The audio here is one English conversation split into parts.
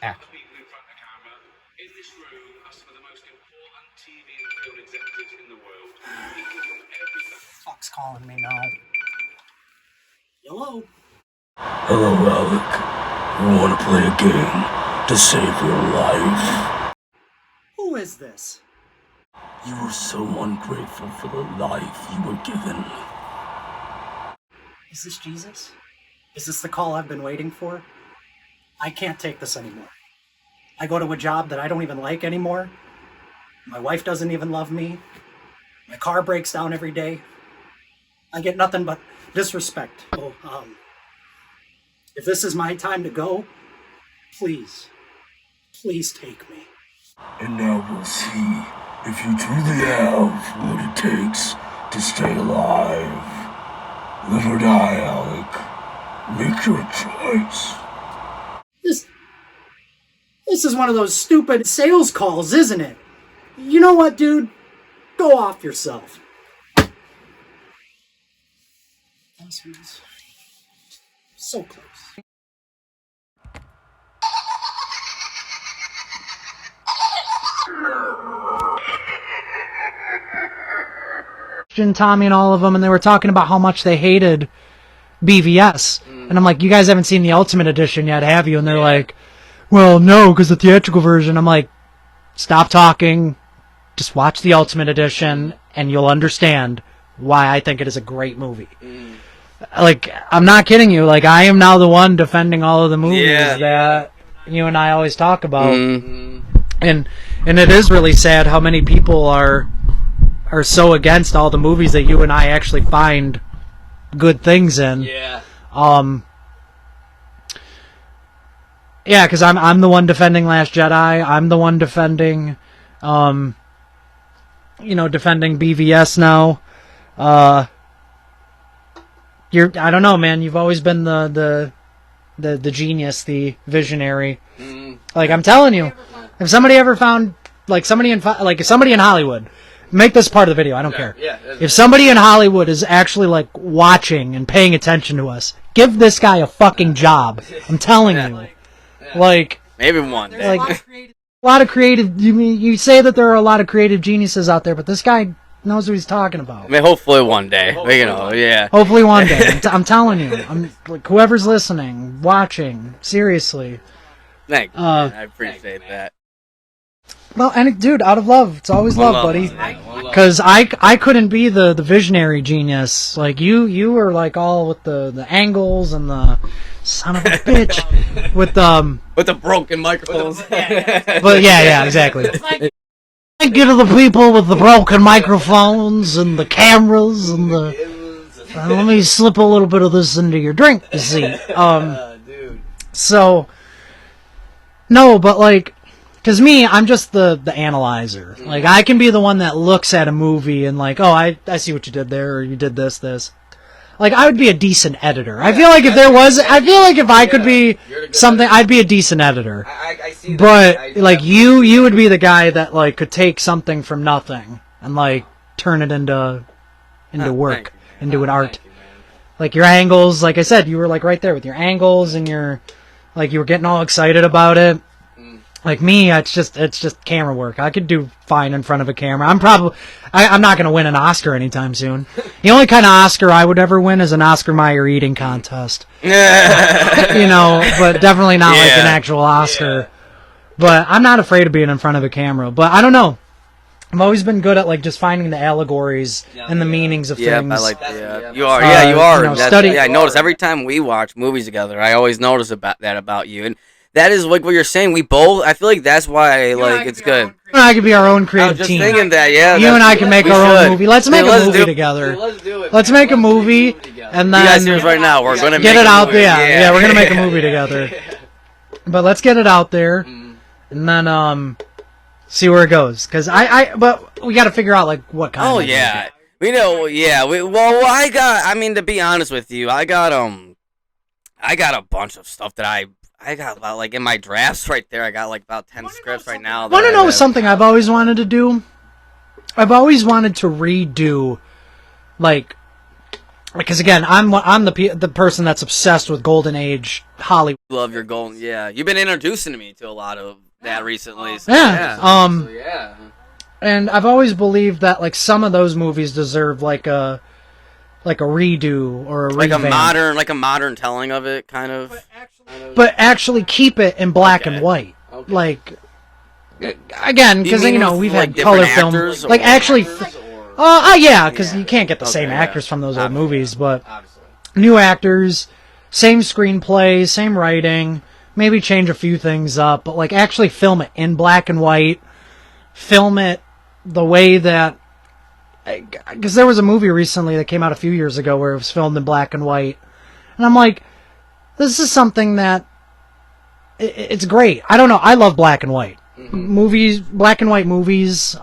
Yeah. In this room are some of the most important TV and film executives in the world. People from every Fuck's calling me now. Hello? Hello, Alec. You want to play a game to save your life? Who is this? You are so ungrateful for the life you were given. Is this Jesus? Is this the call I've been waiting for? I can't take this anymore. I go to a job that I don't even like anymore. My wife doesn't even love me. My car breaks down every day. I get nothing but disrespect. If this is my time to go, please take me. And now we'll see if you truly have what it takes to stay alive. Live or die, Alec. Make your choice. This is one of those stupid sales calls, isn't it? You know what, dude? Go off yourself. So close. Tommy and all of them, and they were talking about how much they hated BVS. And I'm like, you guys haven't seen the Ultimate Edition yet, have you? And they're like, well, no, because the theatrical version. I'm like, stop talking. Just watch the Ultimate Edition, and you'll understand why I think it is a great movie. Like, I'm not kidding you. Like, I am now the one defending all of the movies that you and I always talk about. And it is really sad how many people are so against all the movies that you and I actually find good things in. Yeah. Yeah, because I'm the one defending Last Jedi. I'm the one defending, defending BVS now. I don't know, man. You've always been the genius, the visionary. Like, I'm telling you, if somebody ever found, if somebody in Hollywood, make this part of the video. I don't care. Yeah, if somebody in Hollywood is actually watching and paying attention to us, give this guy a fucking job. I'm telling you. Maybe one day. A lot of creative. You say that there are a lot of creative geniuses out there, but this guy knows what he's talking about. I mean, hopefully one day. Yeah. Hopefully one day. I'm telling you. Whoever's listening, watching, seriously. Thanks. I appreciate that. Well, and dude, out of love, it's always love, buddy. Because I couldn't be the visionary genius. Like you were all with the angles and the son of a bitch with the broken microphones. But yeah, exactly. Thank you to the people with the broken microphones and the cameras and let me slip a little bit of this into your drink, you see. So no, but because me, I'm just the analyzer. I can be the one that looks at a movie and I see what you did there, or you did this. I would be a decent editor. I feel like if I could be something, I'd be a decent editor. I see that. But you would be the guy that could take something from nothing and turn it into work, into an art. Your angles, like I said, you were right there with your angles and your you were getting all excited about it. Me, it's just camera work. I could do fine in front of a camera. I'm not going to win an Oscar anytime soon. The only kind of Oscar I would ever win is an Oscar Mayer eating contest. But definitely not an actual Oscar. Yeah. But I'm not afraid of being in front of a camera. But I don't know. I've always been good at just finding the allegories and the meanings of things. I like that. Yeah. You are. Yeah, you are. I notice every time we watch movies together, I always notice about you. And that is what you're saying. We both. I feel like that's why it's good. You and I could be our own creative team. team. I was just thinking that. Yeah. You and I can make our own movie. Let's make a movie together. Let's do it. Let's make a movie, and then you guys hear us right now. We're gonna get it out there. Yeah, we're gonna make a movie together. But let's get it out there, and then see where it goes. Because but we got to figure out what kind. Oh yeah, we know. Yeah, to be honest with you, I got a bunch of stuff that I got about in my drafts right there. I got about 10 scripts right now. Want to know something I've always wanted to do? I've always wanted to redo Because again, I'm the person that's obsessed with golden age Hollywood. Love your golden. Yeah, you've been introducing me to a lot of that recently. So, Yeah. So, yeah. And I've always believed that like some of those movies deserve like a redo or a revamp. Like a modern telling of it, kind of. But actually keep it in black and white. Okay. Like again, because mean with, we've like, had color different film. actors, Like or- actually, yeah, because you can't get the Okay, same yeah. actors from those old Obviously. movies, but Obviously. new actors, same screenplay, same writing, maybe change a few things up, but like actually film it in black and white, film it the way that, because there was a movie recently that came out a few years ago where it was filmed in black and white, and I'm like, this is something that, it's great. I don't know, I love black and white. Movies, black and white movies,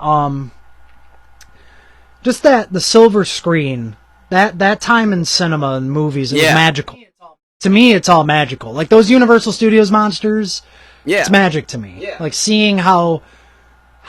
just that, the silver screen, that time in cinema and movies, it was Yeah. magical. To me, it's all magical. Like those Universal Studios monsters, Yeah. it's magic to me. Yeah. Like seeing how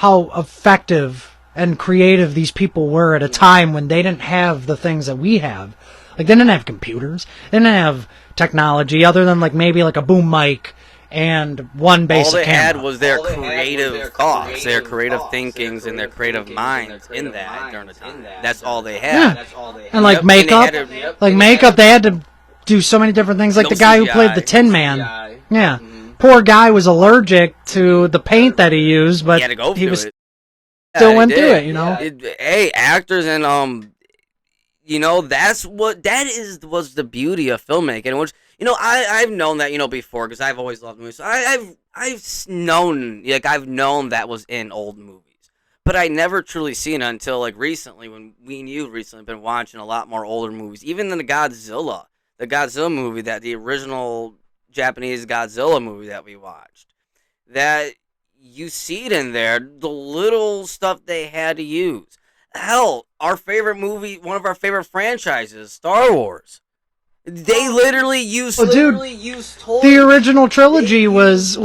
effective and creative these people were at a time when they didn't have the things that we have. Like they didn't have computers, they didn't have technology other than like maybe like a boom mic and one basic All they camera. had was their creative thoughts, their creative thinkings, and their creative minds in that during the time. That's all they had. Yeah. And like Yep, makeup, and they had to- like makeup, they had to do so many different things. Like No the guy who CGI, played the Tin no Man. CGI. Yeah, poor guy was allergic to the paint that he used, but He had to go he through was it. still he went did. through it. You know, Hey, actors and that's what was the beauty of filmmaking, which I've known that before because I've always loved movies. So I've known that was in old movies, but I never truly seen it until like recently when me and you recently been watching a lot more older movies, even than the Godzilla movie, that the original Japanese Godzilla movie that we watched, that you see it in there, the little stuff they had to use. Hell, our favorite movie, one of our favorite franchises, Star Wars. They literally used Oh, dude, toys. the original trilogy was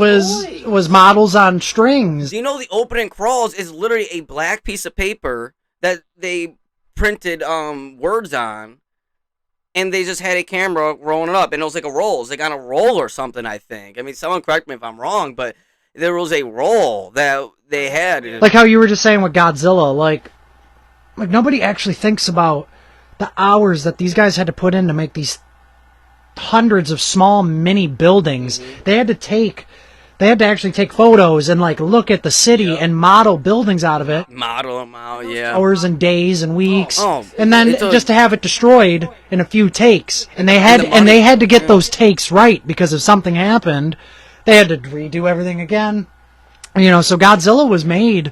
models on strings. Do you know the opening crawls is literally a black piece of paper that they printed words on, and they just had a camera rolling it up, and it was like a roll. It was like on a roll or something, I think. I mean, someone correct me if I'm wrong, but there was a roll that they had. Like how you were just saying with Godzilla, like nobody actually thinks about the hours that these guys had to put in to make these hundreds of small mini buildings. They had to actually take photos and like look at the city and model buildings out of it, Model them out, yeah. hours and days and weeks, Oh, and then it's a- just to have it destroyed in a few takes. And they had And the money- to get those takes right because if something happened, they had to redo everything again. So Godzilla was made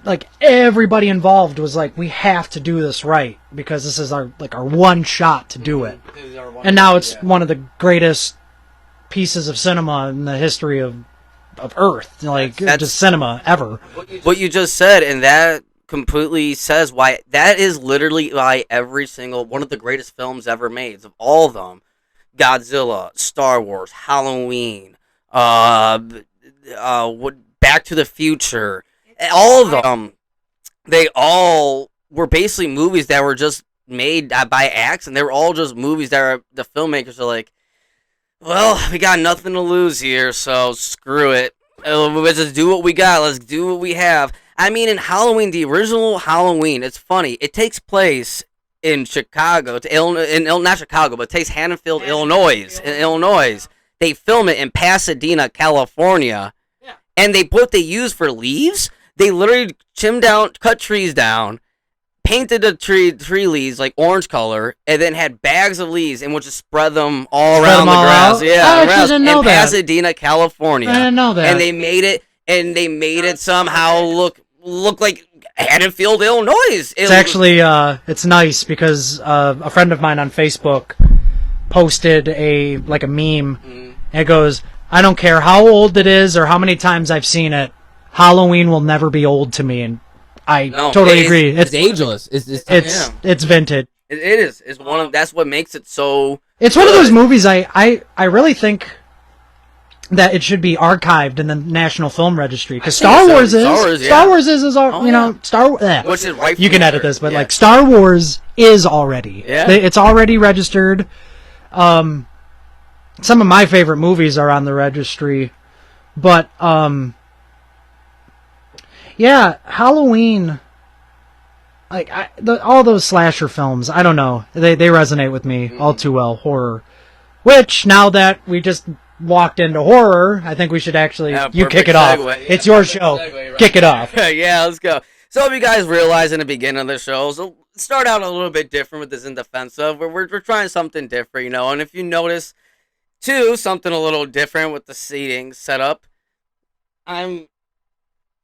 like everybody involved was like, we have to do this right because this is our one shot to do it. And now it's one of the greatest pieces of cinema in the history of Earth, That's- just cinema ever. What you just said, and that completely says why. That is literally why every single one of the greatest films ever made, of all of them, Godzilla, Star Wars, Halloween, Back to the Future, all of them, they all were basically movies that were just made by accident. They were all just movies that the filmmakers are like, well, we got nothing to lose here, so screw it. Let's just do what we got. Let's do what we have. I mean, in Halloween, the original Halloween, it's funny. It takes place in Chicago, not Chicago, but it takes Hannaford, Illinois. In Illinois, they film it in Pasadena, California, and what they use for leaves, they literally cut trees down, painted the tree leaves like orange color, and then had bags of leaves and would just spread them all Spread around them the all grass. out? Yeah, I actually around- didn't know in that. Pasadena, California. I didn't know that. And they made it somehow look like Haddonfield, Illinois. It's actually it's nice because a friend of mine on Facebook posted a meme, and it goes, I don't care how old it is or how many times I've seen it, Halloween will never be old to me, and I No, totally it is- agree. It's ageless. It's It's vintage. It is. It's one of. That's what makes it so. It's one of those movies I really think that it should be archived in the National Film Registry because I think Star so. Wars is Star Wars, yeah. Star Wars is all Oh, you know yeah. Star Wars. Which is rightfully You can edit theirs, this, but yeah. like Star Wars is already Yeah. it's already registered. Some of my favorite movies are on the registry, but yeah, Halloween. Like all those slasher films, I don't know, they resonate with me all too well. Horror, which now that we just walked into horror, I think we should actually Yeah, you kick perfect it off. segue. It's Yeah, your perfect show. segue, right. Kick it off. Yeah, let's go. So if you guys realize in the beginning of the show, so start out a little bit different with this In Defense Of. We're trying something different, you know. And if you notice, too, something a little different with the seating setup, no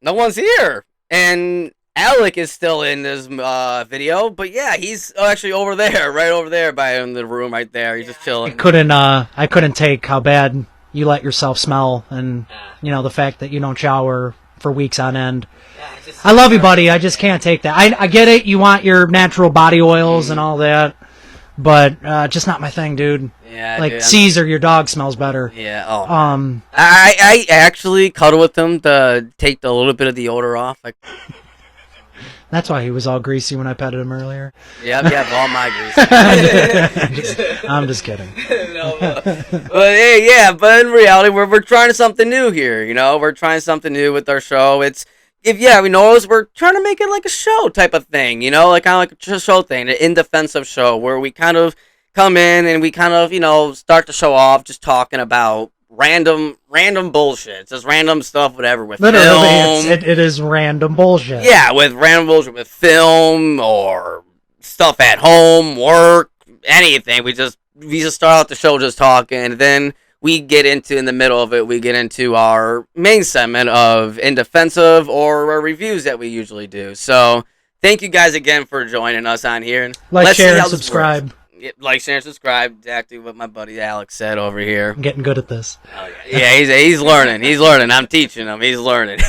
one's here. And Alec is still in this video, but yeah, he's actually over there, right over there by in the room right there. He's just chilling. I couldn't take how bad you let yourself smell, and you know the fact that you don't shower for weeks on end. I love you, buddy. I just can't take that. I get it. You want your natural body oils and all that, but just not my thing, dude. Yeah, Like dude, Caesar, your dog smells better. Yeah. Oh. I I actually cuddled with him to take a little bit of the odor off. Like, That's why he was all greasy when I petted him earlier. yeah, all my grease. I'm just kidding. But hey, yeah, but in reality, we're trying something new here. You know, we're trying something new with our show. We know we're trying to make it like a show type of thing. You know, like kind of like a show thing, an in defensive show where we kind of come in and we kind of start the show off just talking about random bullshit, just random stuff, whatever with Literally, film. it is random bullshit. Yeah, with random bullshit with film or stuff at home, work, anything. We just start out the show just talking, and then we get into, in the middle of it, we get into our main segment of In Defensive or our reviews that we usually do. So thank you guys again for joining us on here. And Like, let's see share, how and this subscribe. works. Yeah, like, share, and subscribe. Exactly what my buddy Alex said over here. I'm getting good at this. Oh, yeah, he's learning. He's learning. I'm teaching him. He's learning.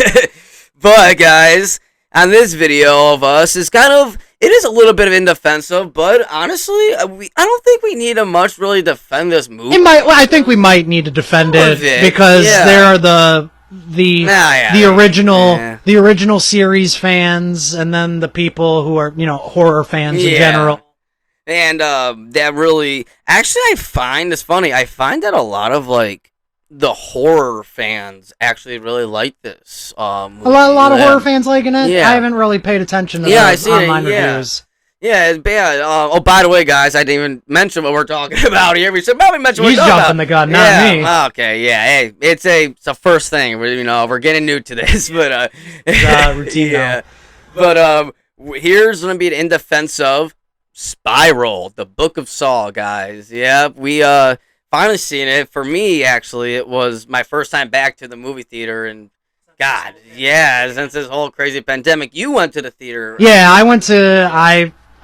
But guys, on this video of us is it is a little bit of indefensive, but honestly, I don't think we need to much really defend this movie. I think we might need to defend it because there are the original series fans, and then the people who are horror fans in general. And that really, actually, I find it's funny. I find that a lot of like the horror fans actually really like this. Movie. A lot of horror fans liking it. Yeah. I haven't really paid attention to I see online it, reviews. Yeah, it's bad. Oh, by the way, guys, I didn't even mention what we're talking about here. We should probably mention what He's we're talking jumping about. the gun, not me. Okay, yeah. Hey, it's a first thing. We're getting new to this, but routine yeah. But here's gonna be the In Defense Of Spiral, the Book of Saw, guys. Yeah, we finally seen it. For me, actually, it was my first time back to the movie theater, and God, yeah, since this whole crazy pandemic, you went to the theater. Yeah,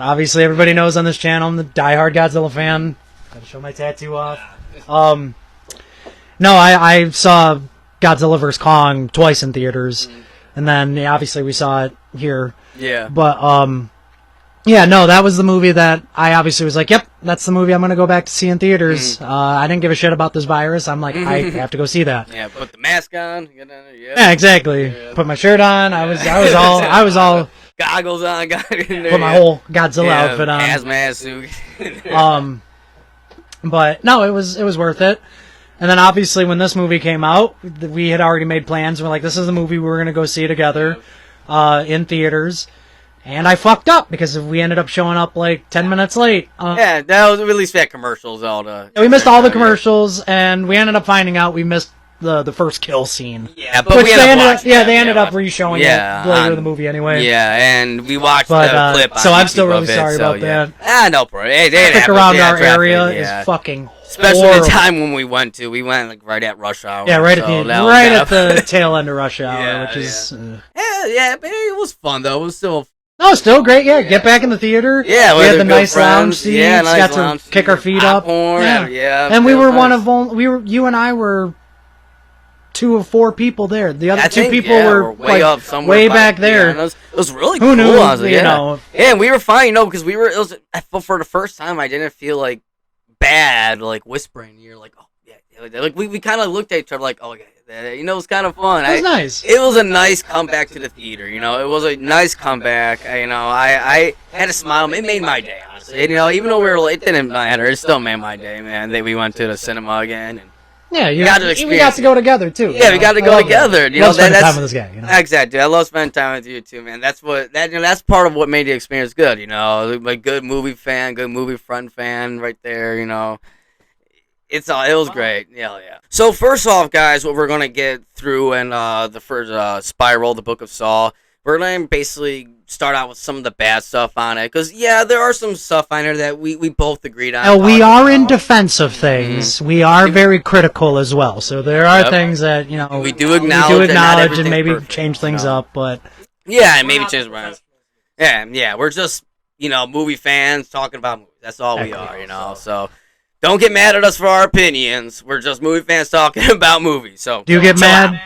obviously everybody knows on this channel I'm the diehard Godzilla fan. Gotta show my tattoo off. No, I saw Godzilla vs. Kong twice in theaters, and then obviously we saw it here. Yeah. But yeah, no, that was the movie that I obviously was like, yep, that's the movie I'm gonna go back to see in theaters. I didn't give a shit about this virus. I'm like, I have to go see that. Yeah, put the mask on. Get down there, Yeah, exactly. Yeah. Put my shirt on. I was all goggles on. Got in there. put my whole Godzilla outfit on. Hazmat suit. But no, it was worth it. And then obviously when this movie came out, we had already made plans. We're like, this is the movie we were gonna go see together, in theaters. And I fucked up because we ended up showing up like 10 minutes late. Yeah, that was at least we had commercials. We missed all the commercials, and we ended up finding out we missed the first kill scene. Yeah, but Which we they ended up re-showing Yeah, it later in the movie anyway. Yeah, and we watched But, the clip. so on I'm still YouTube really of it, sorry so, about yeah. that. No problem. Hey, Traffic around our area is fucking especially horrible. the time when we went like right at rush hour. Yeah, right so at that was the tail end of rush hour, Yeah, which is yeah, but it was fun though. It was still still great. Yeah, get back in the theater. Yeah, we with had the good nice lounge friends. seats. Yeah, nice got lounge to kick our feet up. Popcorn, yeah, and we it was were one nice. of you and I were 2 of 4 people there. The other I 2 think, people yeah, were way like, up somewhere way by- back there. Yeah, it was really Who cool. knew? Honestly, You yeah. know. Yeah, and we were fine, because we were. For the first time, I didn't feel like bad, like whispering. You're like, oh yeah, Like we kind of looked at each other like, oh, yeah, you know, it was kind of fun. It was nice. It was a nice comeback to the theater. You know, it was a nice comeback. I had a smile. It made my day, honestly. And, you know, even though we were late, it didn't matter. It still made my day, man. We went to the cinema again. And Yeah, we got to we got to go together too. yeah, we got to go together. You know, Love spending that's time with this guy. You know? exactly. Dude, I love spending time with you too, man. That's that's part of what made the experience good. You know, like good movie fan, good movie friend fan, right there. You know, it was great. Yeah. So first off, guys, what we're gonna get through in the first Spiral, the Book of Saw, we're gonna basically start out with some of the bad stuff on it, because there are some stuff on there that we both agreed on. Now, we are in about. defense of things. We are very critical as well. So there are things that we do acknowledge, and not maybe perfect, change things up. But yeah, and maybe change minds. Yeah, we're just movie fans talking about movies. That's all we are, So don't get mad at us for our opinions. We're just movie fans talking about movies. So do you get chill mad? out.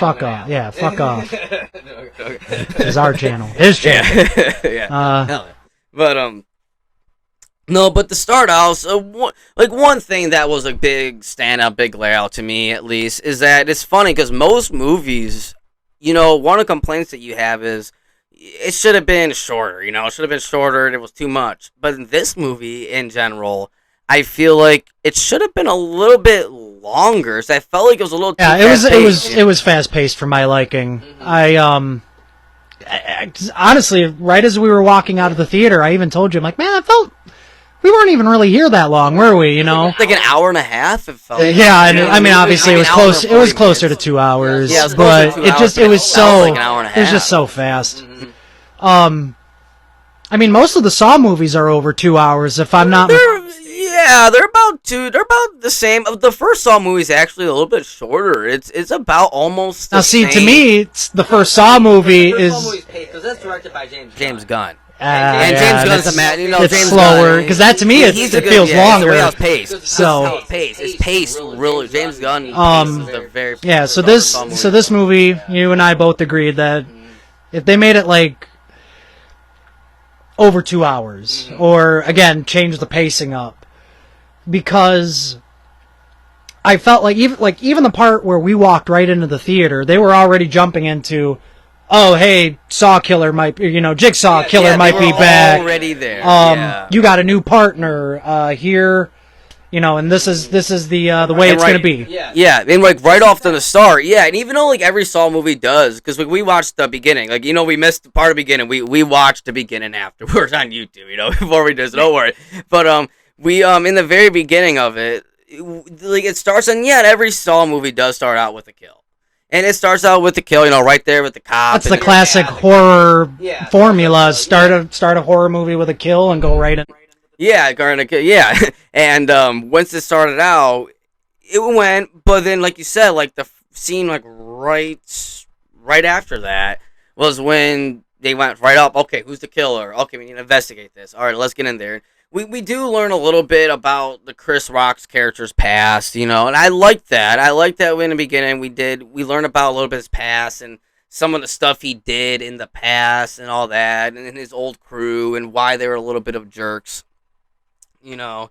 Fuck off. Yeah, fuck off. It's our channel. His channel. Yeah. But no, but to start out, one thing that was a big standout, big layout to me at least, is that it's funny because most movies, one of the complaints that you have is it should have been shorter. It should have been shorter. It was too much. But in this movie, in general, I feel like it should have been a little bit longer. So I felt like it was a little too it was fast paced for my liking. Mm-hmm. I honestly, right as we were walking out of the theater, I even told you, I'm like, man, I felt we weren't even really here that long, were we? Like an hour and a half. It felt. Yeah, and I mean, obviously, it was close. It was closer to 2 hours. Yeah, it was but closer to 2 it just hours, it was but so. felt like an hour and a It was just half. so fast. Mm-hmm. I mean, most of the Saw movies are over 2 hours. If I'm not. They're about two. They're about the same. The first Saw movie is actually a little bit shorter. It's about almost. Now, see, to me, it's the first Saw movie is. Because that's directed by James Gunn. And James Gunn's a man. It's James slower Gunn, because that to me it feels longer. It's the way it's paced. So It's paced really. James Gunn. Paces the very. yeah. So this movie, you and I both agreed that if they made it like over 2 hours, or again change the pacing up, because I felt like even the part where we walked right into the theater, they were already jumping into, oh hey, Saw Killer might be, Jigsaw Killer might be back. Already there. You got a new partner here, and this is the way it's gonna be. Yeah, and right off to the start, and even though every Saw movie does, because we watched the beginning, we missed part of the beginning, we watched the beginning afterwards on YouTube, before we did, so don't worry. But we in the very beginning of it, it starts, and every Saw movie does start out with a kill. And it starts out with the kill, right there with the cop. That's the classic horror formula. Start a horror movie with a kill and go right in. Yeah, and once it started out, it went. But then, like you said, the scene right after that was when they went right up. Okay, who's the killer? Okay, we need to investigate this. All right, let's get in there. We do learn a little bit about the Chris Rock's character's past, and I like that. I like that in the beginning we learned about a little bit of his past and some of the stuff he did in the past and all that, and his old crew and why they were a little bit of jerks, Little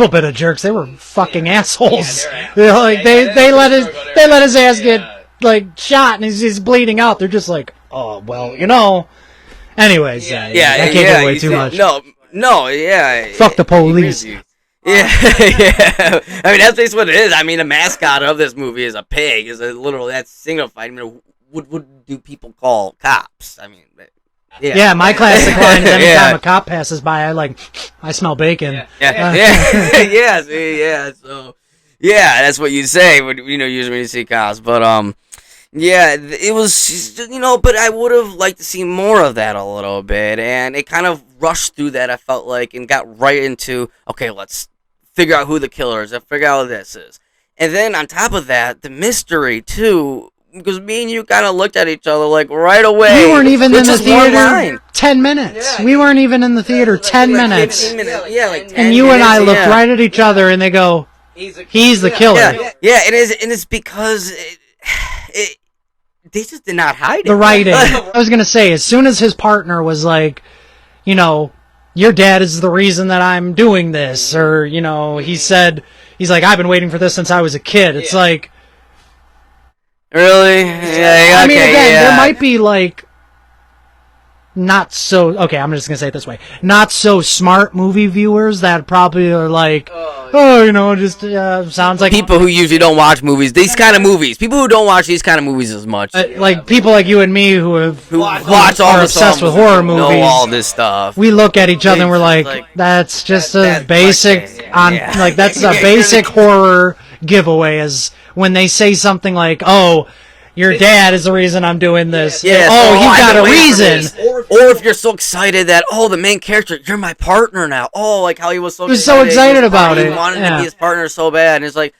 bit of jerks. They were fucking assholes. They let his ass get shot and he's bleeding out. They're just like, oh well, Anyways, I can't give away too much. No, yeah. Fuck the police. Yeah, yeah. I mean, that's basically what it is. I mean, the mascot of this movie is a pig. Is literally that's signified. I mean, what do people call cops? I mean, yeah. My classic line is anytime a cop passes by, I smell bacon. Yeah. So, that's what you say when usually when you see cops. But yeah, it was, but I would have liked to see more of that a little bit, and it kind of rushed through that, I felt like, and got right into, okay, let's figure out who the killer is, let's figure out who this is. And then, on top of that, the mystery, too, because me and you kind of looked at each other, right away. We weren't even in the theater 10 minutes. We weren't even in the theater 10 minutes. 15 minutes. Yeah, 10 and you minutes, and I looked right at each other, and they go, he's the killer. Yeah, and it's because... they just did not hide it. The writing. I was going to say, as soon as his partner was like, your dad is the reason that I'm doing this, or, he said, he's like, I've been waiting for this since I was a kid. It's like, Really? Yeah. I mean, okay, again, yeah. there might be like not so. Okay, I'm just gonna say it this way: not so smart movie viewers that probably are like, oh, you know, just sounds like People who usually don't watch movies, these kind of movies. People who don't watch these kind of movies as much. like people like you and me who Watch all are the obsessed with songs, horror know movies. all this stuff. We look at each other and we're It's like, like, that's just that's a basic like- that's a basic horror giveaway. Is when they say something like, "Oh, your dad is the reason I'm doing this." Yeah, oh, so you I've got been a waiting for reason. this. Or if you're so excited that, the main character, you're my partner now. Oh, like how he was so He was so excited about He it. wanted to Yeah. be his partner so bad. And it's like,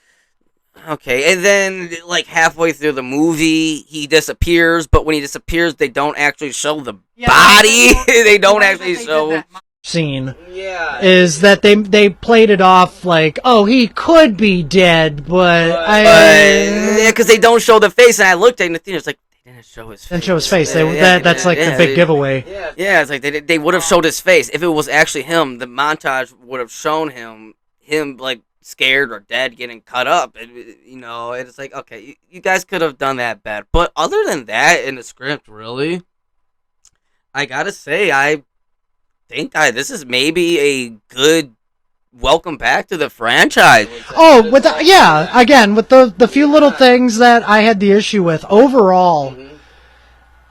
okay. And then, like, halfway through the movie, he disappears. But when he disappears, they don't actually show the body. They don't actually show. Scene Yeah. is that they played it off like, oh, he could be dead, but Yeah, because they don't show the face. And I looked at it in the theater, it's like, they didn't show his face. didn't show his face. Yeah, That's like the big giveaway. Yeah, it's like they would have showed his face. If it was actually him, the montage would have shown him like scared or dead, getting cut up. And, it's like, okay, you guys could have done that better. But other than that, in the script, really, I gotta say, I think this is maybe a good welcome back to the franchise. Oh, again, with the few little things that I had the issue with, overall,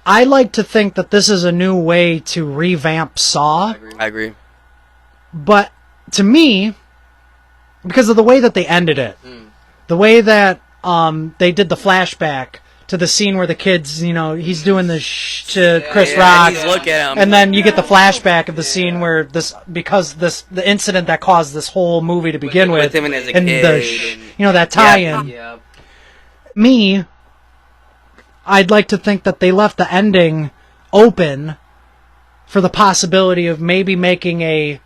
I like to think that this is a new way to revamp Saw, I agree. but to me, because of the way that they ended it, the way that they did the flashback to the scene where the kids, he's doing the to Chris Rock, He's looking at him. and then you get the flashback of the scene where the incident that caused this whole movie to begin with, him and as a and kid, that tie-in. Yeah. Me, I'd like to think that they left the ending open for the possibility of maybe making a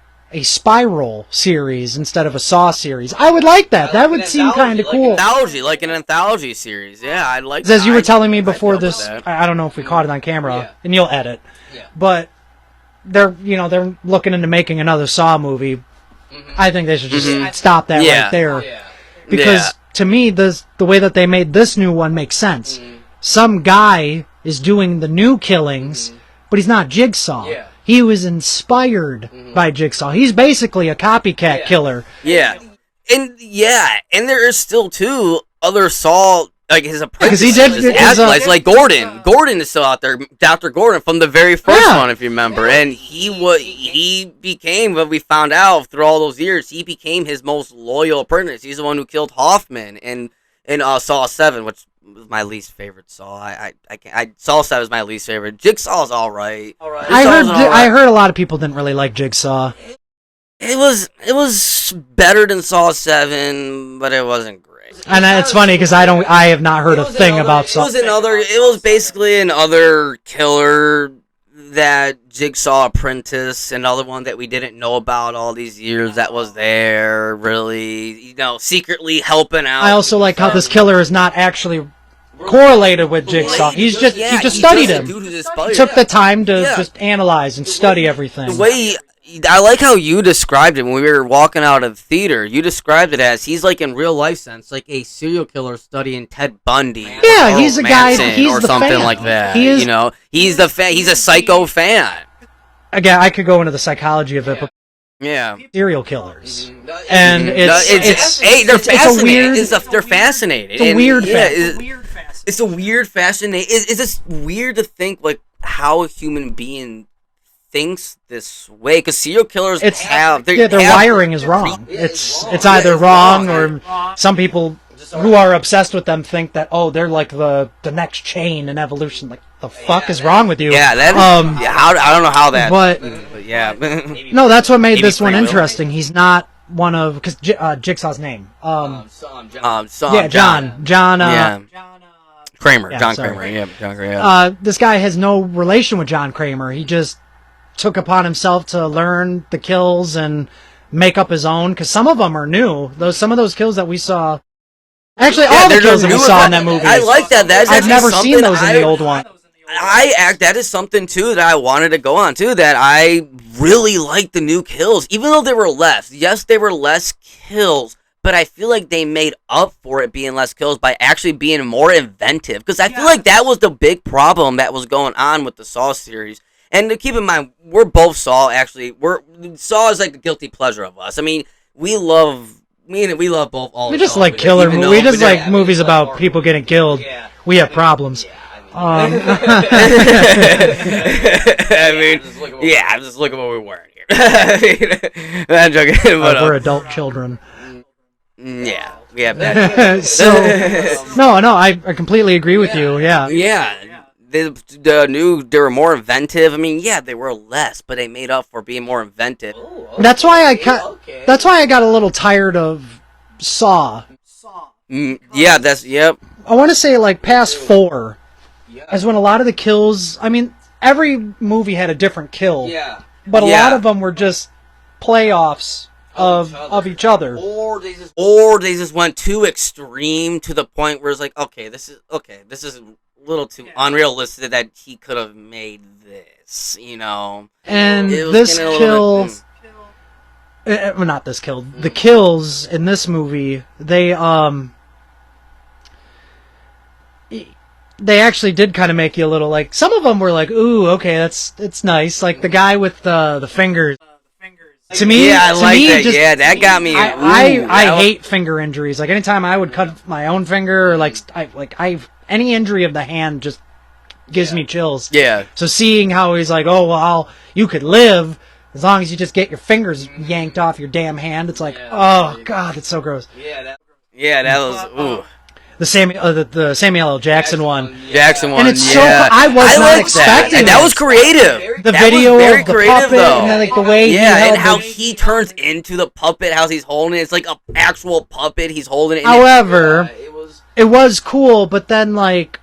Spiral series instead of a Saw series. I would like that. That would seem kind of cool. Like an anthology series. Yeah, I'd like. As you were telling me I'd before go with this, that. I don't know if we caught it on camera, and you'll edit. But they're looking into making another Saw movie. I think they should just stop that right there. Because to me, the way that they made this new one makes sense. Some guy is doing the new killings, but he's not Jigsaw. He was inspired by Jigsaw. He's basically a copycat killer. Yeah, and there is still other Saw, like his apprentices, he did his his, acolytes, like Gordon. Gordon is still out there, Dr. Gordon from the very first one, if you remember, and he became, what we found out through all those years, he became his most loyal apprentice. He's the one who killed Hoffman in Saw 7, which was my least favorite Saw. Saw 7 is my least favorite. Jigsaw's all right. I heard a lot of people didn't really like Jigsaw. It was better than Saw 7, but it wasn't great. And it's funny because I have not heard a thing about Saw. It was basically another killer that Jigsaw apprentice, another one that we didn't know about all these years that was there, really, secretly helping out. I also like how this killer is not actually correlated with Jigsaw. He just studied him. He took the time to just analyze and study everything. The way I like how you described it when we were walking out of the theater. You described it as he's like in real life sense, like a serial killer studying Ted Bundy. Yeah, he's a guy. He's or the something fan. like that. He is, he's the fan. He's a psycho fan. Again, I could go into the psychology of it, but Yeah. serial killers, and they're fascinating. They're fascinating. It's a weird It's a weird fascinating. It's just weird to think like how a human being thinks this way, because serial killers their wiring is wrong. It's either wrong or some people who are obsessed with them think that they're like the next chain in evolution. Like the fuck is wrong with you? Yeah, that. I don't know how that. But yeah. No, that's what made this one free will. interesting. He's not one of because Jigsaw's name. John. John. Kramer. Yeah, John sorry. Kramer. Yeah, John Kramer. Yeah. This guy has no relation with John Kramer. He just took upon himself to learn the kills and make up his own, because some of them are new. Some of those kills that we saw, actually all the kills that we saw in that movie. I like that. I've never seen those in the old one. That is something too that I wanted to go on too. That I really like the new kills, even though they were less. Yes, they were less kills, but I feel like they made up for it being less kills by actually being more inventive. Because I feel like that was the big problem that was going on with the Saw series. And to keep in mind, we're both Saw. Actually, Saw is like a guilty pleasure of us. I mean, we love both. All We the just Saw like movies, killer even movies. though- We just like movies about people getting killed. We have problems. I mean, yeah, I'm just looking at what we're wearing here. I mean, I'm joking, but We're adult children. yeah, we have that. So, no, I completely agree with you. Yeah. Yeah, they were more inventive. I mean, yeah, they were less, but they made up for being more inventive. That's why I got a little tired of Saw. Yeah, yep. I want to say like past 4 is when a lot of the kills. I mean, every movie had a different kill. But a lot of them were just playoffs of each other. Or they just went too extreme to the point where it's like, okay, this is a little too unrealistic that he could have made this, you know. And It was this getting a kill, little bit- well, not this kill. The kills in this movie, they actually did kind of make you a little like. Some of them were like, ooh, okay, it's nice. Like the guy with the fingers. To me, yeah, I like that. just- Yeah, that got me. I hate finger injuries. Like anytime I would cut my own finger, or any injury of the hand just gives me chills. Yeah. So seeing how he's like, oh well, you could live as long as you just get your fingers yanked off your damn hand. It's like, oh god, it's so gross. Yeah, that was ooh. The Samuel L. Jackson one. Jackson one. And it's yeah. I was not like expecting that. that. That was creative. The That video was very of the creative, puppet though. and then, like the way Yeah, he held and how the- he turns into the puppet, how he's holding it. It's like an actual puppet. He's holding it. However, it was it was cool, but then like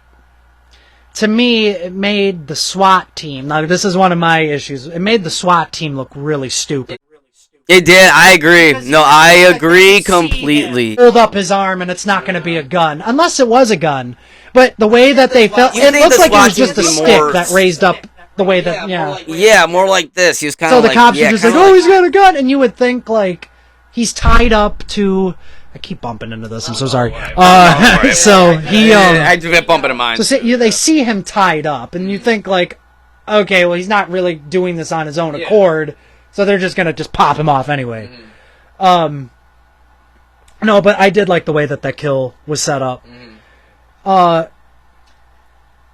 to me it made the SWAT team. Now this is one of my issues. It made the SWAT team look really stupid. It did. I agree. No, I agree completely. Hold up his arm and it's not going to be a gun unless it was a gun. But the way that they felt, You it think looks the like it SWAT was just a team would be stick more- that raised up the way that Yeah, more like this. He was kind So of the like, cops yeah, are just like, kinda oh, he's got a gun, and you would think like he's tied up to. I keep bumping into this. I'm so sorry. So he I just got bumping in mine. So they see him tied up, and you think like, okay, well he's not really doing this on his own accord, so they're just gonna just pop him off anyway. No, but I did like the way that kill was set up.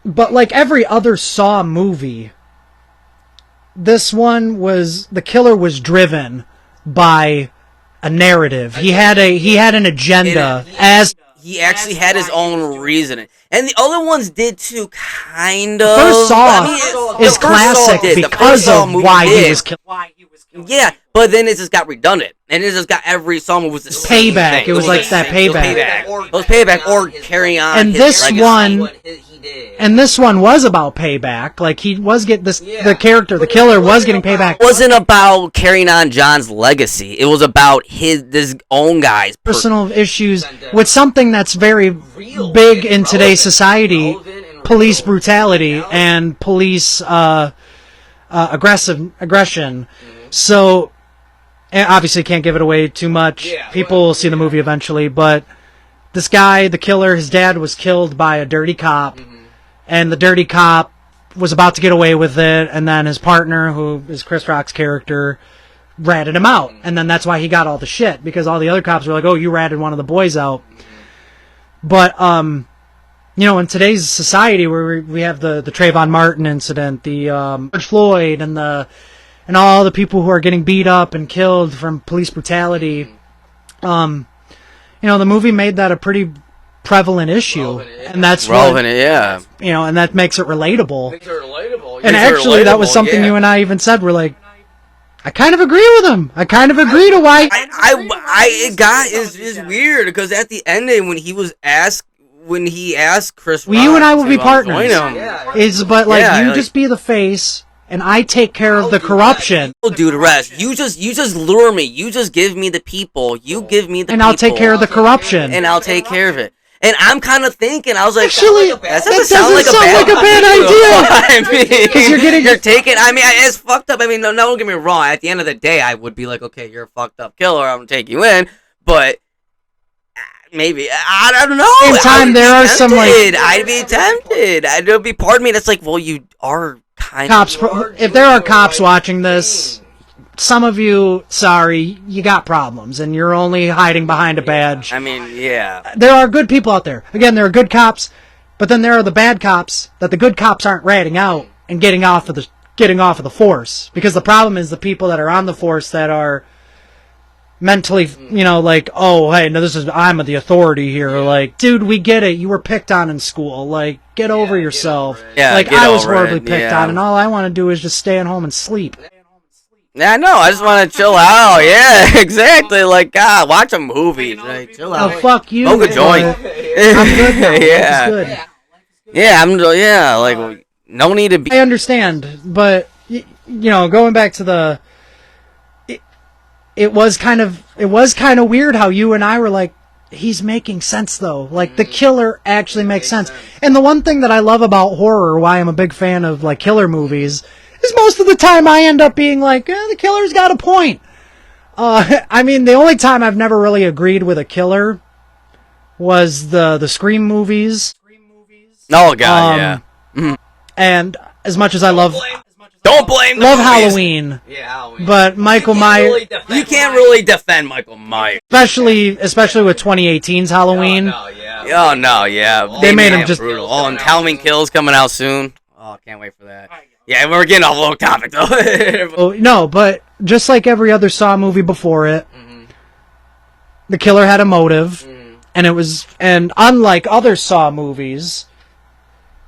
But like every other Saw movie, this one was the killer was driven by a narrative. He had an agenda as. He actually had his own reasoning, and the other ones did too, kind of. First Saw I mean, is the first Saw classic did. The first because Saw of movie why he did. was killed. Yeah, but then it just got redundant, and it just got every Saw was the same Payback. thing. It was like the that same- payback. It was payback or carry on. And his this legacy. one, and this one was about payback. Like he was getting this. The character, the killer, was getting payback. It wasn't about carrying on John's legacy. It was about his own guy's Personal issues with something that's very big in today's society: police brutality and police aggression. So, and obviously, can't give it away too much. People will see the movie eventually, but this guy, the killer, his dad was killed by a dirty cop, and the dirty cop was about to get away with it, and then his partner, who is Chris Rock's character, ratted him out, and then that's why he got all the shit, because all the other cops were like, oh, you ratted one of the boys out. But, you know, in today's society where we have the Trayvon Martin incident, the George Floyd, and all the people who are getting beat up and killed from police brutality, you know, the movie made that a pretty prevalent issue, and that's relevant. what, Yeah, you know, and that makes it relatable. makes it relatable. And actually, that was something you and I even said. We're like, I kind of agree with him. I kind of agree to why. It's weird because at the ending when he asked Chris Rock, You and I will be to, partners. join him, But like, Yeah, you like- just be the face, and I take care of the corruption, I'll do the rest. You just lure me. You just give me the people. You give me the and people, I'll take care of the corruption. and I'll take care of it. And I'm kind of thinking, I was like, Actually, that that doesn't sound like a bad idea. I mean, 'Cause you're taking. I mean, it's fucked up. I mean, no, don't get me wrong. At the end of the day, I would be like, okay, you're a fucked up killer. I'm gonna take you in. But Maybe I don't know. Same time, there are some, like- I'd be tempted. There'd be part of me that's like, well, you are kind Cops, of. if there are cops watching this, some of you, sorry, you got problems, and you're only hiding behind a badge. I mean, yeah. There are good people out there. Again, there are good cops, but then there are the bad cops that the good cops aren't ratting out and getting off of the force. Because the problem is the people that are on the force that are mentally, like, oh, hey, no, I'm the authority here. Like, dude, we get it. You were picked on in school. Like, get over yourself. Yeah, like, get I was over horribly it, picked yeah. on, and all I want to do is just stay at home and sleep. Yeah, no, I just want to chill out. Yeah, exactly. Like, God, watch a movie. Like, chill Oh, out. fuck you. Smoke a joint. I'm good now. Yeah. Good. Yeah, like, no need to be. I understand, but going back to it was kind of weird how you and I were like, he's making sense though. Like the killer actually makes sense. And the one thing that I love about horror, why I'm a big fan of like killer movies, is most of the time I end up being like, the killer's got a point. I mean, the only time I've never really agreed with a killer was the Scream movies. Oh God, yeah. And as much as I love Don't blame. love the movies. Halloween, Yeah, Halloween. but Michael Myers, You can't really defend Michael Myers. especially with 2018's Halloween. Oh no, yeah. They made him Man, just- brutal. Oh, and Halloween Kills coming out soon. Oh, can't wait for that. Yeah, we're getting off a little topic though. Oh, no, but just like every other Saw movie before it, the killer had a motive, and unlike other Saw movies,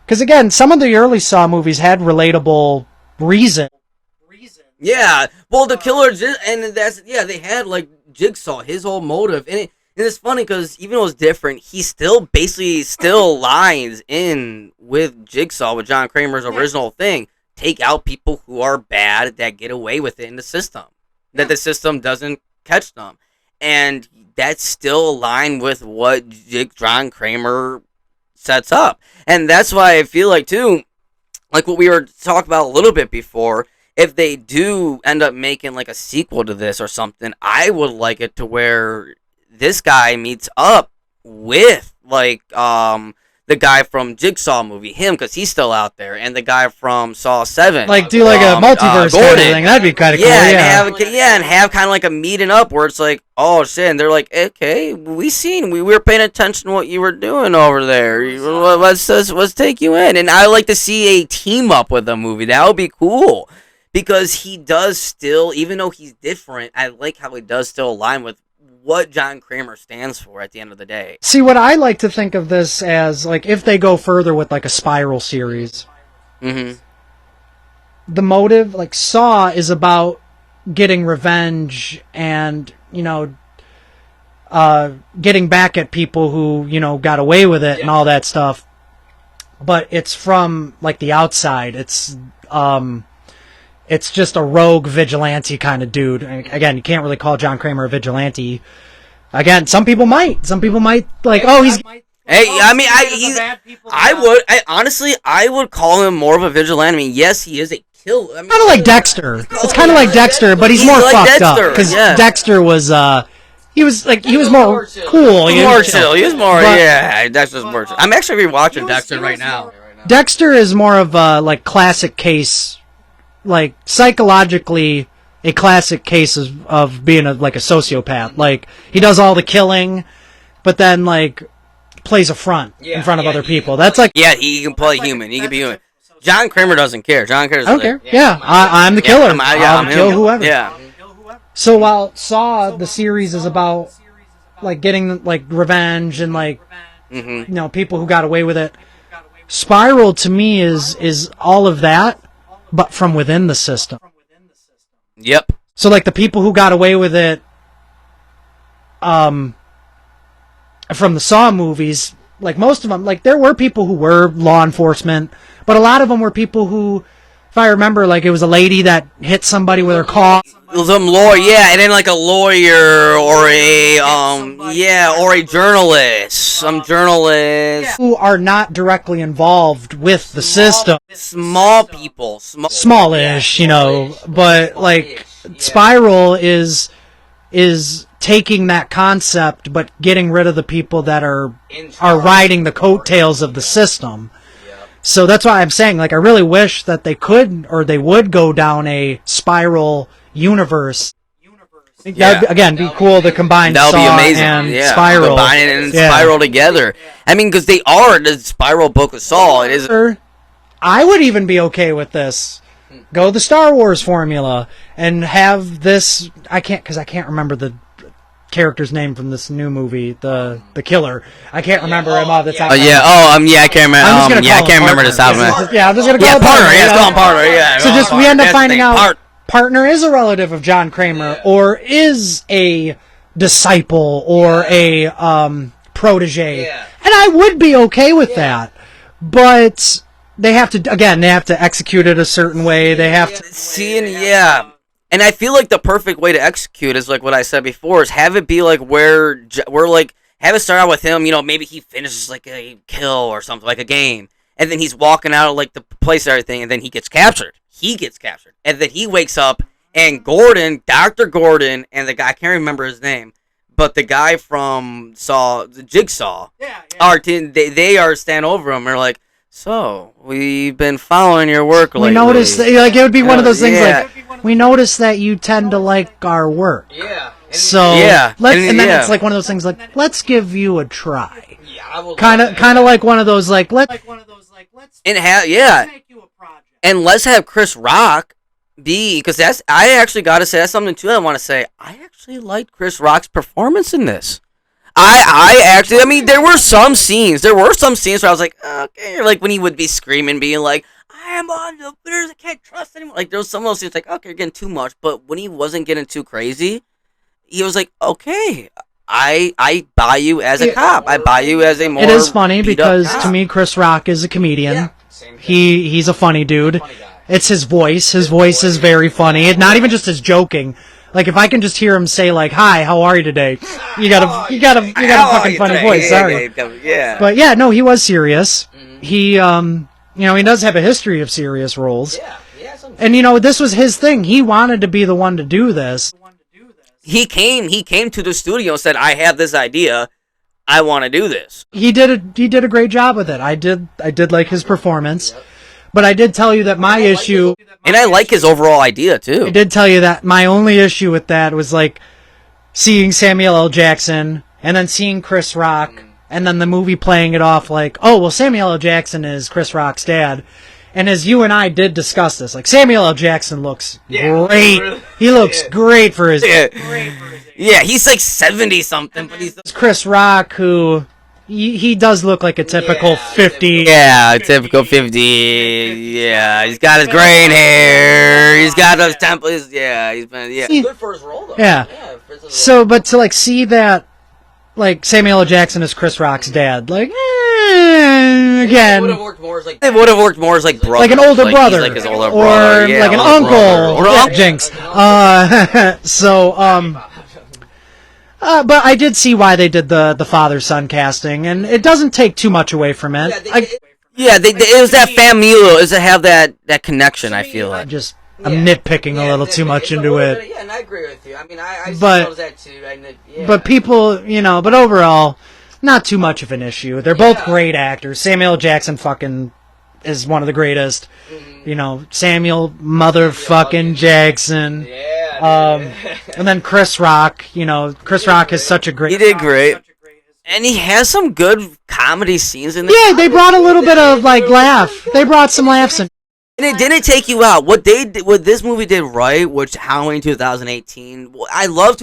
because again, some of the early Saw movies had relatable reason. Yeah, well, the killer, they had like Jigsaw, his whole motive, and it's funny because even though it's different, he still basically lines in with Jigsaw, with John Kramer's original thing. Take out people who are bad that get away with it in the system, that the system doesn't catch them, and that's still aligned with what John Kramer sets up, and that's why I feel like too, like what we were talking about a little bit before. If they do end up making like a sequel to this or something, I would like it to where this guy meets up with like the guy from Jigsaw movie, him, because he's still out there, and the guy from Saw 7. Like do like a multiverse kind of Gordon. thing. That'd be kind of cool. Yeah, Yeah. and have kind of like a meeting up where it's like, oh shit, and they're like, okay, we were paying attention to what you were doing over there. Let's take you in, and I like to see a team up with a movie. That would be cool. Because he does still, even though he's different, I like how he does still align with what John Kramer stands for at the end of the day. See, what I like to think of this as, like, if they go further with like a Spiral series, Mm-hmm. the motive, like Saw, is about getting revenge and getting back at people who got away with it and all that stuff. But it's from like the outside. It's just a rogue vigilante kind of dude. And again, you can't really call John Kramer a vigilante. Again, some people might like, oh, he's. Hey, I mean, I would call him more of a vigilante. I mean, yes, he is a killer. I mean, Kind of like Dexter. It's kind of like Dexter, but he's more like fucked up Dexter, because yeah. Dexter was he was more cool. He was more chill. He was more, But- yeah. Dexter's more chill. I'm actually rewatching Dexter right now. Dexter is more of a like classic case, like psychologically a classic case of being a sociopath. Like he does all the killing, but then like plays a front in front of other people. That's like Yeah, he can play human. He can be human. John Kramer doesn't care. John Kramer's I don't care. Yeah, I'm the killer. I'll kill whoever. Yeah. So while Saw the series is about like getting like revenge and like people who got away with it, Spiral to me is all of that, but from within the system. Yep. So like the people who got away with it, from the Saw movies, like most of them, like there were people who were law enforcement, but a lot of them were people who, if I remember, like it was a lady that hit somebody with her car. Some lawyer, yeah, and then like a lawyer or a journalist, some journalist, Who are not directly involved with the system. small people, Smallish, but like Spiral is taking that concept but getting rid of the people that are riding the coattails of the system. So that's why I'm saying, like, I really wish that they could or they would go down a Spiral universe. That would, again, be cool to combine That would be Saw amazing. and Yeah, Spiral. combine it and Yeah. Spiral together. I mean, because they are the Spiral book of Saw. It is. I would even be okay with this. Go the Star Wars formula and have this. I can't remember the character's name from this new movie, the killer. I can't remember him off the top. Oh of my yeah. head. Yeah. I can't remember. I'm just gonna Yeah, I call can't him remember Partner. this album. Yeah, I'm just gonna call Yeah, him partner. Yeah, you it's know? called partner. Yeah. So just we end up That's the finding thing. out Partner is a relative of John Kramer, or is a disciple or a protege, and I would be okay with that. But they have to execute it a certain way. They have to. And I feel like the perfect way to execute is like what I said before, is have it be like where we're like have it start out with him. You know, maybe he finishes like a kill or something, like a game, and then he's walking out of like the place and everything, and then he gets captured. And then he wakes up, and Dr. Gordon, and the guy, I can't remember his name, but the guy from the Jigsaw, they are stand over him. They're like, so we've been following your work lately. We noticed that, like, it would be one of those things like, we noticed that you tend to like our work. Yeah. So and then it's like one of those things like, let's give you a try. Kind of like one of those like let's make you a project. And let's have Chris Rock be, because I actually got to say, that's something too I want to say. I actually liked Chris Rock's performance in this. I mean, there were some scenes where I was like, okay, like when he would be screaming, being like, I am on the bitters, I can't trust anyone. Like, there was some of those scenes like, okay, you're getting too much. But when he wasn't getting too crazy, he was like, okay, I buy you as a cop. I buy you as a more. It is funny because cop. to me, Chris Rock is a comedian. He's a funny dude. It's his voice. His voice is very funny. It's not even just his joking. Like, if I can just hear him say like, "Hi, how are you today?" You got a fucking funny voice. Sorry. Yeah. But yeah, no, he was serious. He he does have a history of serious roles. And this was his thing. He wanted to be the one to do this. He came to the studio and said, I have this idea. I want to do this. He did a great job with it. I did like his performance. But I did tell you that my issue... And I like his overall idea, too. I did tell you that my only issue with that was, like, seeing Samuel L. Jackson, and then seeing Chris Rock, and then the movie playing it off like, oh, well, Samuel L. Jackson is Chris Rock's dad. And as you and I did discuss this, like, Samuel L. Jackson looks great. He looks great for his... Yeah, he's like 70-something, but he's... Chris Rock, who... He does look like a typical 50. Yeah, typical 50. Yeah, he's got his graying hair. He's got those temples. Yeah, he's been... Yeah. Good for his role, though. Yeah. So, but to, like, see that, like, Samuel L. Jackson is Chris Rock's dad, like, again... It would have worked more as, like... It would have worked more as, like, brother. Like an older he's brother. like his older or brother. Yeah, like an older uncle. brother. Or Yeah, uncle. Jinx. But I did see why they did the father-son casting, and it doesn't take too much away from it. It was that familial, is to have that connection, I feel like. I'm nitpicking a little too much into it. Yeah, and I agree with you. I mean, I But- suppose that too. But people, but overall, not too much of an issue. They're both great actors. Samuel L. Jackson fucking is one of the greatest. Samuel motherfucking Jackson. And then Chris Rock, Chris Rock is such a great... He did great. And he has some good comedy scenes in there. Yeah, they brought a little bit of, like, laugh. They brought some laughs in. And it didn't take you out. What this movie did right, which Halloween 2018, I love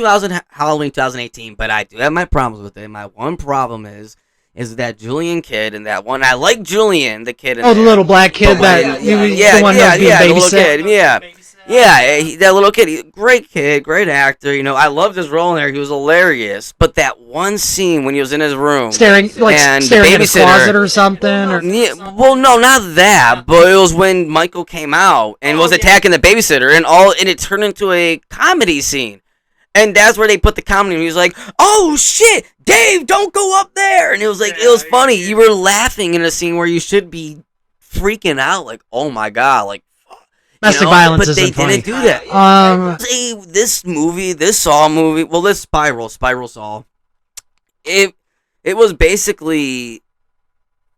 Halloween 2018, but I do have my problems with it. My one problem is that Julian kid and that one. I like Julian, the kid. The little black kid that the one that was being the little babysat. kid, that little kid, great kid, great actor. I loved his role in there. He was hilarious. But that one scene when he was in his room, staring and staring the at a babysitter, closet or something. Or... Yeah, well, no, not that. But it was when Michael came out and was attacking the babysitter, and it turned into a comedy scene. And that's where they put the comedy. And he was like, "Oh shit, Dave, don't go up there!" And it was like, it was funny. You were laughing in a scene where you should be freaking out, like, "Oh my god!" Like, Domestic violence but they isn't funny. didn't do that. Say this movie, this Saw movie, well, this Spiral Saw, it was basically,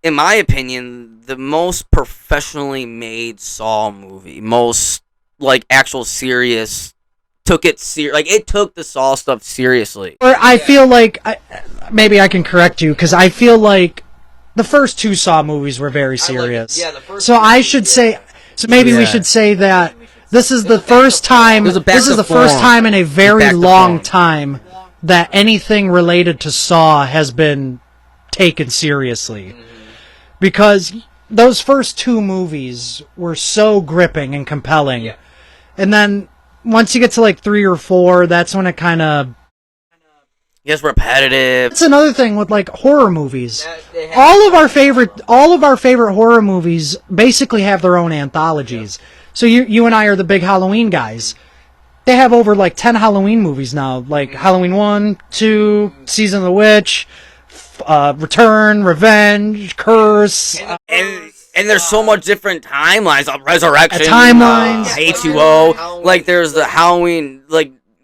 in my opinion, the most professionally made Saw movie, most like actual serious. It took the Saw stuff seriously. Or I feel like maybe I can correct you because I feel like the first two Saw movies were very serious. the first So two I movies, should yeah. say. So maybe we Yeah. should say that this is the first time. There's a back This is to the first form. time in a very Back to long form. time that anything related to Saw has been taken seriously, because those first two movies were so gripping and compelling, and then once you get to like 3 or 4, that's when it kind of. It's repetitive. That's another thing with like horror movies. They have- All of our favorite horror movies basically have their own anthologies. So you and I are the big Halloween guys. They have over like 10 Halloween movies now, like Halloween 1, 2, Season of the Witch, Return, Revenge, Curse. And there's so much different timelines of Resurrection, Timelines. H2O. Like there's the Halloween,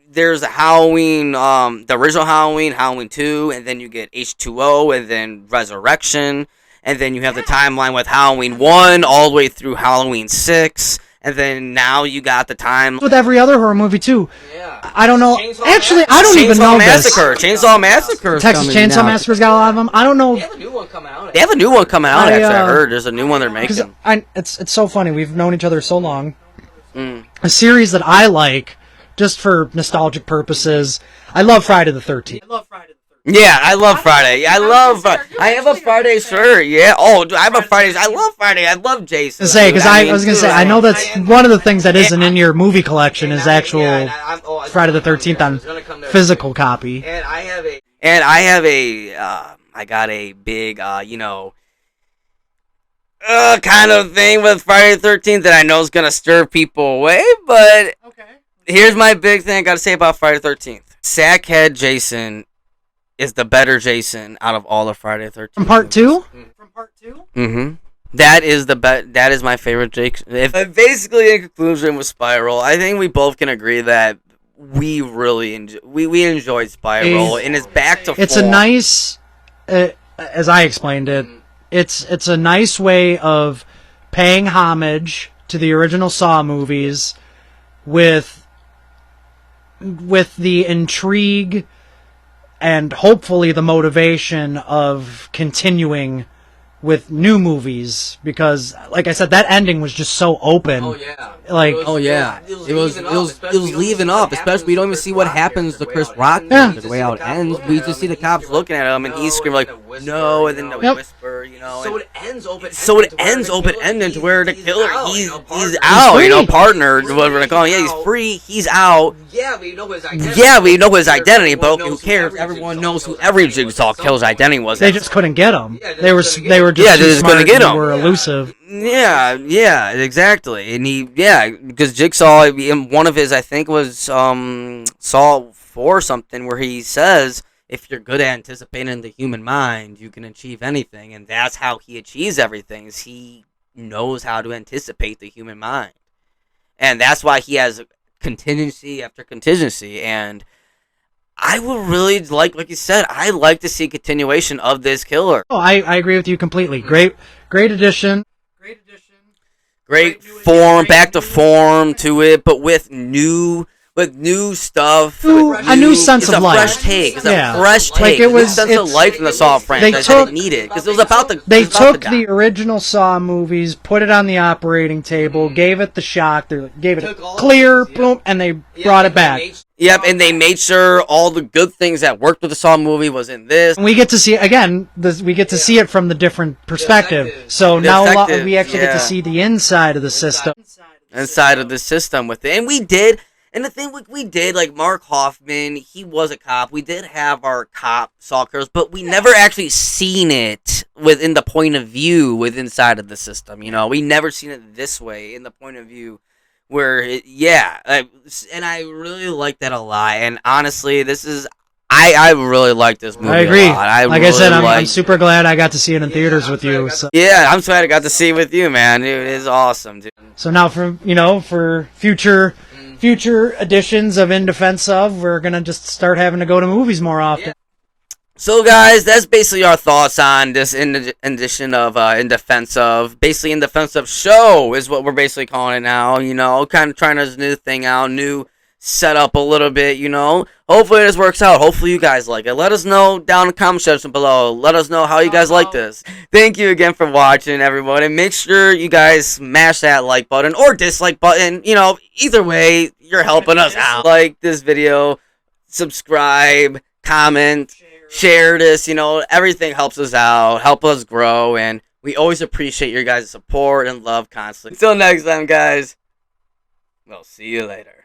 there's the Halloween, the original Halloween, Halloween 2, and then you get H2O, and then Resurrection, and then you have the timeline with Halloween 1 all the way through Halloween 6, and then now you got the time. With every other horror movie too. Yeah. I don't know. Chainsaw Actually, I don't even know Massacre. Chainsaw Massacre. is Texas coming Chainsaw out. Massacre's got a lot of them. I don't know. They have a new one coming out. They have a new one coming out. I, Actually, I heard there's a new one they're Because making. it's so funny. We've known each other so long. Mm. A series that I like, just for nostalgic purposes, I love Friday the 13th. Yeah, I love Friday. I have a Friday shirt. Yeah. Oh, dude, I have a Friday. I love Friday. I love Jason. Because I mean, was gonna say, dude, I know that's one of the things that isn't in your movie collection is actual actual Friday the 13th on physical copy. And I have a. And I have I got a big, kind of thing with Friday the 13th that I know is gonna stir people away. But here's my big thing I gotta say about Friday the 13th. Sackhead Jason is the better Jason out of all of Friday the 13th. From part 2? Mm-hmm. That is that is my favorite Jake. Basically, in conclusion with Spiral, I think we both can agree that we really we enjoyed Spiral, and it's back to It's a form. nice, as I explained it, it's a nice way of paying homage to the original Saw movies with the intrigue and hopefully the motivation of continuing with new movies, because like I said, that ending was just so open. Oh yeah. Like, Oh yeah, it was leaving up. Especially we don't even see what happens to Chris Rock. Yeah. The way how it ends, we just see the cops looking at him, and he's screaming like, "No!" and then the Yep. whisper, you know. So and- it ends open. So it ends open-ended to where the killer, he's partner. out, you know, free. partner, whatever they call him. Yeah, he's free, he's out. Yeah, we know his identity. Yeah, we know his identity, but Everyone who knows cares? every Everyone Jigsaw knows who killer's every identity was Jigsaw at some killer's point. identity was. they just couldn't get him. Yeah, They were just they were just Yeah, too they just couldn't smart get and him. were elusive. Yeah, exactly. And because Jigsaw, in one of his, I think was Saw 4 or something, where he says, if you're good at anticipating the human mind, you can achieve anything. And that's how he achieves everything, is he knows how to anticipate the human mind. And that's why he has contingency after contingency. And I would really like you said, I like to see continuation of this killer. Oh, I agree with you completely. Great addition. Great form, back to form to it, but with new stuff. A new sense it's of a life. fresh take. It's Yeah. a fresh take. Like, it It's a was- sense of it's- life in the Saw franchise took- that it needed, because it was about the. They it was about took to the die. original Saw movies, put it on the operating table, gave it the shock, gave it a Took all clear, of these, yeah. boom, and they brought it back. Yep, and they made sure all the good things that worked with the Saw movie was in this. And we get to see again. We get to see it from the different perspective. Detective. So now Detective, we actually get yeah. to see the inside of the system. Inside of the system with it, and we did. And the thing we did, like Mark Hoffman, he was a cop. We did have our cop Saw killers, but we never actually seen it within the point of view inside of the system. You know, we never seen it this way in the point of view where, and I really like that a lot. And honestly, I really like this movie. I agree. A lot. I like really I said, I'm like- super glad I got to see it in theaters with you. So. Yeah, I'm glad I got to see it with you, man. Dude, it's awesome, dude. So now, for future editions of In Defense Of, we're gonna just start having to go to movies more often. So, guys, that's basically our thoughts on this edition of In Defense Of. Basically, In Defense Of show is what we're basically calling it now. You know, kind of trying this new thing out, new setup a little bit. You know, hopefully this works out. Hopefully you guys like it. Let us know down in the comment section below. Let us know how you guys like this. Thank you again for watching, everyone, and make sure you guys smash that like button or dislike button. You know, either way, you're helping us out. Like this video, subscribe, comment. Share this, you know, everything helps us out, help us grow, and we always appreciate your guys' support and love constantly. Until next time, guys, we'll see you later.